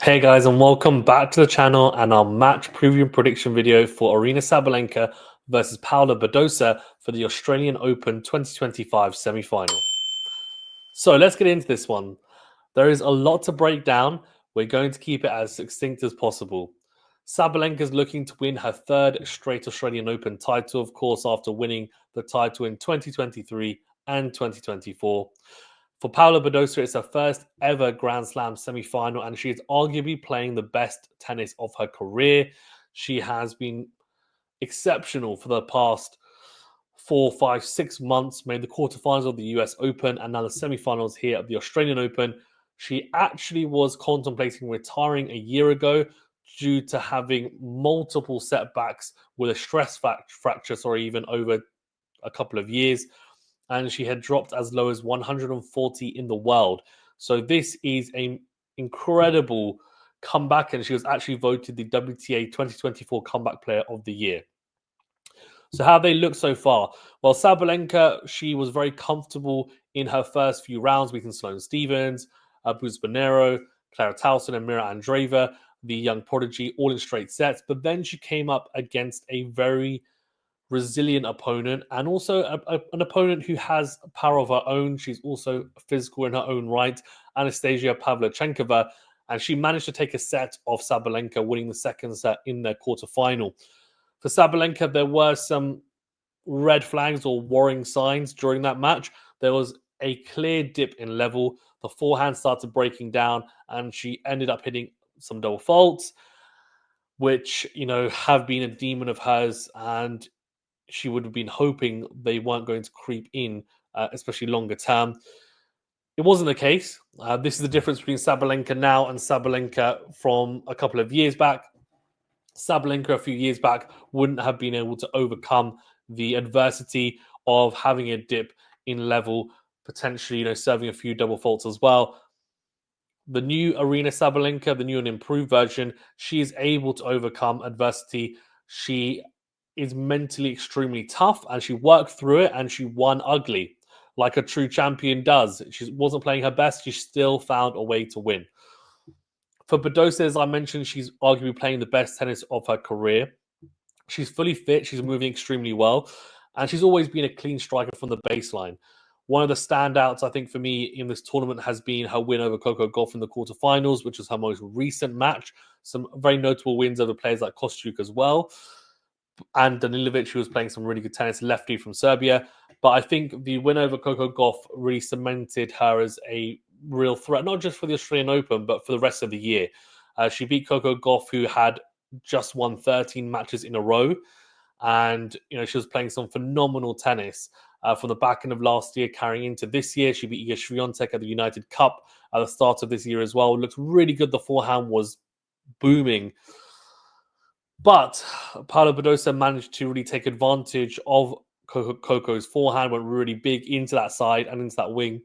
Hey guys, and welcome back to the channel and our match preview and prediction video for Aryna Sabalenka versus Paula Badosa for the Australian Open 2025 semi-final. So let's get into this one. There is a lot to break down. We're going to keep it as succinct as possible. Sabalenka is looking to win her third straight Australian Open title, of course, after winning the title in 2023 and 2024. For Paula Badosa, it's her first ever Grand Slam semi-final, and she is arguably playing the best tennis of her career. She has been exceptional for the past 4, 5, 6 months, made the quarterfinals of the US Open, and now the semi-finals here at the Australian Open. She actually was contemplating retiring a year ago due to having multiple setbacks with a stress fracture, even over a couple of years. And she had dropped as low as 140 in the world. So this is an incredible comeback, and she was actually voted the WTA 2024 Comeback Player of the Year. So how they look so far? Well, Sabalenka, she was very comfortable in her first few rounds, beating Sloane Stephens, Bruce Bonero, Clara Towson, and Mira Andreeva, the young prodigy, all in straight sets. But then she came up against a very resilient opponent, and also an opponent who has power of her own. She's also physical in her own right, Anastasia Pavlyuchenkova, and she managed to take a set of Sabalenka, winning the second set in their quarterfinal. For Sabalenka, there were some red flags or worrying signs during that match. There was a clear dip in level. The forehand started breaking down, and she ended up hitting some double faults, which, have been a demon of hers, and she would have been hoping they weren't going to creep in, especially longer term. It wasn't the case. This is the difference between Sabalenka now and Sabalenka from a couple of years back. Sabalenka a few years back wouldn't have been able to overcome the adversity of having a dip in level, potentially, serving a few double faults as well. The new Aryna Sabalenka, the new and improved version, she is able to overcome adversity. She is mentally extremely tough, and she worked through it, and she won ugly, like a true champion does. She wasn't playing her best. She still found a way to win. For Badosa, as I mentioned, she's arguably playing the best tennis of her career. She's fully fit. She's moving extremely well, and she's always been a clean striker from the baseline. One of the standouts, I think, for me in this tournament has been her win over Coco Gauff in the quarterfinals, which was her most recent match. Some very notable wins over players like Kostyuk as well. And Danilovic, who was playing some really good tennis, lefty from Serbia. But I think the win over Coco Gauff really cemented her as a real threat, not just for the Australian Open, but for the rest of the year. She beat Coco Gauff, who had just won 13 matches in a row. And, she was playing some phenomenal tennis from the back end of last year, carrying into this year. She beat Iga Swiatek at the United Cup at the start of this year as well. It looked really good. The forehand was booming. But Paula Badosa managed to really take advantage of Coco's forehand, went really big into that side and into that wing,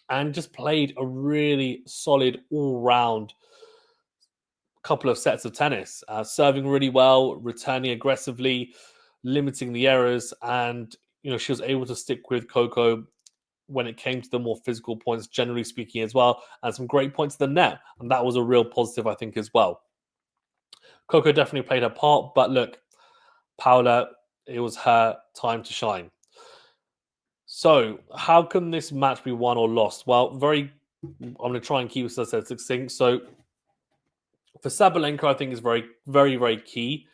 and just played a really solid all-round couple of sets of tennis, serving really well, returning aggressively, limiting the errors, and she was able to stick with Coco when it came to the more physical points, generally speaking, as well, and some great points to the net, and that was a real positive, I think, as well. Coco definitely played her part, but look, Paula, it was her time to shine. So, how can this match be won or lost? Well, I'm going to try and keep this, as I said, succinct. So, for Sabalenka, I think it's very, very, very key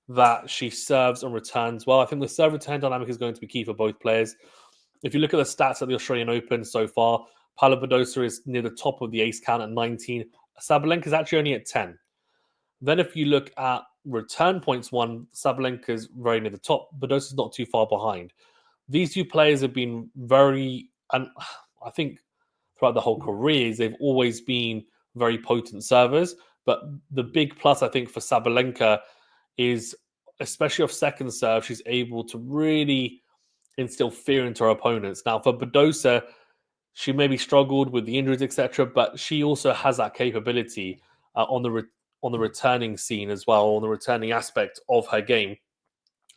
that she serves and returns well. I think the serve return dynamic is going to be key for both players. If you look at the stats at the Australian Open so far, Paula Badosa is near the top of the ace count at 19. Sabalenka is actually only at 10. Then if you look at return points won, Sabalenka is very near the top. Badosa is not too far behind. These two players have been and I think throughout the whole careers, they've always been very potent servers. But the big plus, I think, for Sabalenka is, especially off second serve, she's able to really instill fear into her opponents. Now, for Badosa, she maybe struggled with the injuries, etc., but she also has that capability on the returning scene as well, on the returning aspect of her game.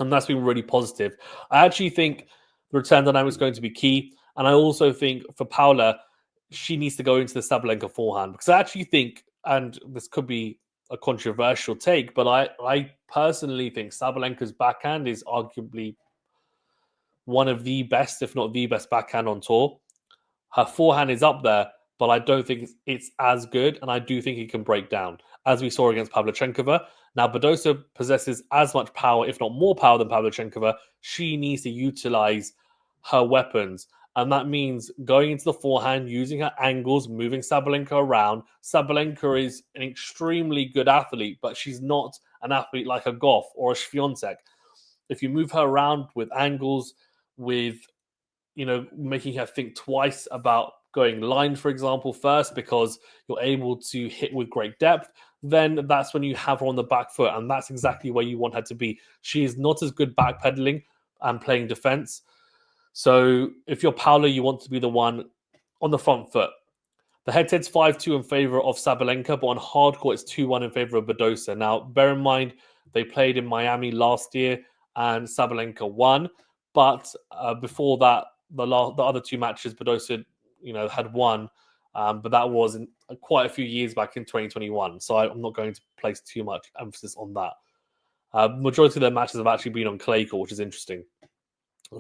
And that's been really positive. I actually think the return dynamic is going to be key. And I also think for Paula, she needs to go into the Sabalenka forehand, because I actually think and this could be a controversial take, but I personally think Sabalenka's backhand is arguably one of the best, if not the best, backhand on tour. Her forehand is up there, but I don't think it's as good, and I do think it can break down, as we saw against Pavlyuchenkova. Now, Badosa possesses as much power, if not more power, than Pavlyuchenkova. She needs to utilize her weapons, and that means going into the forehand, using her angles, moving Sabalenka around. Sabalenka is an extremely good athlete, but she's not an athlete like a Goff or a Swiatek. If you move her around with angles, with making her think twice about going line, for example, first, because you're able to hit with great depth, then that's when you have her on the back foot. And that's exactly where you want her to be. She is not as good backpedaling and playing defense. So if you're Paula, you want to be the one on the front foot. The head-to-head's 5-2 in favor of Sabalenka, but on hardcourt it's 2-1 in favor of Badosa. Now, bear in mind, they played in Miami last year and Sabalenka won. But before that, the other two matches, Badosa, had won. But that was quite a few years back in 2021. So I'm not going to place too much emphasis on that. Majority of their matches have actually been on clay court, which is interesting.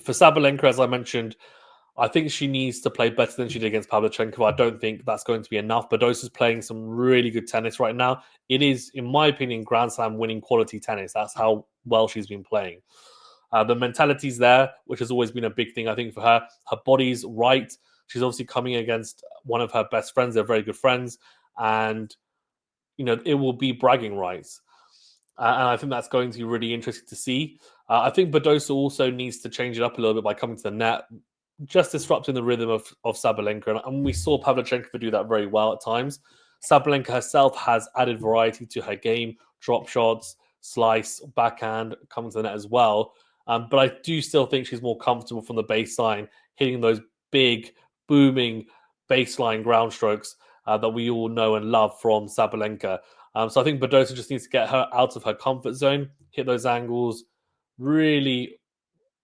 For Sabalenka, as I mentioned, I think she needs to play better than she did against Pavlyuchenkova. I don't think that's going to be enough. Badosa's playing some really good tennis right now. It is, in my opinion, Grand Slam winning quality tennis. That's how well she's been playing. The mentality's there, which has always been a big thing, I think, for her. Her body's right. She's obviously coming against one of her best friends. They're very good friends. And, it will be bragging rights. And I think that's going to be really interesting to see. I think Badosa also needs to change it up a little bit by coming to the net, just disrupting the rhythm of Sabalenka. And we saw Pavlyuchenkova do that very well at times. Sabalenka herself has added variety to her game, drop shots, slice, backhand, coming to the net as well. But I do still think she's more comfortable from the baseline, hitting those big, booming baseline ground strokes that we all know and love from Sabalenka. So I think Badosa just needs to get her out of her comfort zone, hit those angles, really,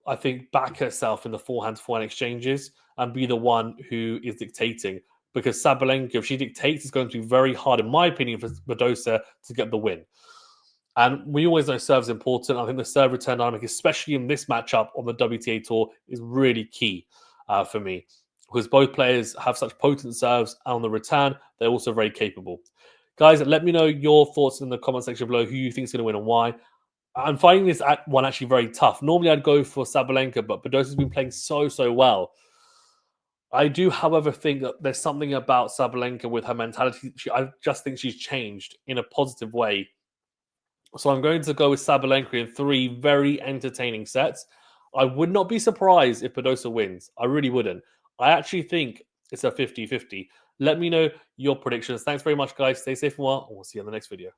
I think, back herself in the forehand-to-forehand exchanges and be the one who is dictating. Because Sabalenka, if she dictates, it's going to be very hard, in my opinion, for Badosa to get the win. And we always know serve is important. I think the serve return dynamic, especially in this matchup on the WTA Tour, is really key for me. Because both players have such potent serves, and on the return, they're also very capable. Guys, let me know your thoughts in the comment section below, who you think is going to win and why. I'm finding this one actually very tough. Normally, I'd go for Sabalenka, but Badosa's been playing so well. I do, however, think that there's something about Sabalenka with her mentality. I just think she's changed in a positive way. So I'm going to go with Sabalenka in 3 very entertaining sets. I would not be surprised if Badosa wins. I really wouldn't. I actually think it's a 50-50. Let me know your predictions. Thanks very much, guys. Stay safe and well, and we'll see you in the next video.